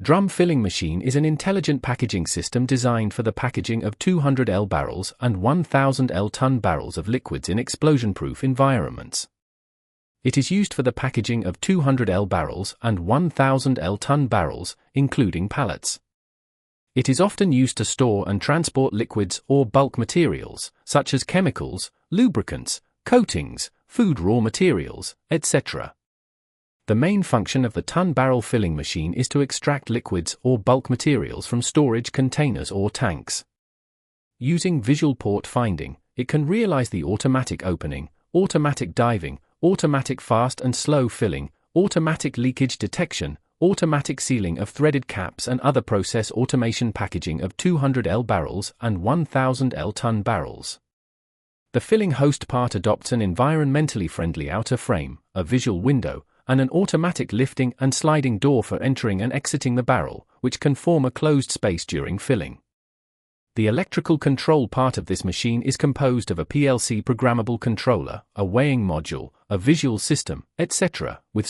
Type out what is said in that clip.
Drum filling machine is an intelligent packaging system designed for the packaging of 200L barrels and 1000L ton barrels of liquids in explosion-proof environments. It is used for the packaging of 200L barrels and 1000L ton barrels, including pallets. It is often used to store and transport liquids or bulk materials, such as chemicals, lubricants, coatings, food raw materials, etc. The main function of the ton barrel filling machine is to extract liquids or bulk materials from storage containers or tanks. Using visual port finding, it can realize the automatic opening, automatic diving, automatic fast and slow filling, automatic leakage detection, automatic sealing of threaded caps and other process automation packaging of 200L barrels and 1000L ton barrels. The filling host part adopts an environmentally friendly outer frame, a visual window, and an automatic lifting and sliding door for entering and exiting the barrel, which can form a closed space during filling. The electrical control part of this machine is composed of a PLC programmable controller, a weighing module, a visual system, etc., with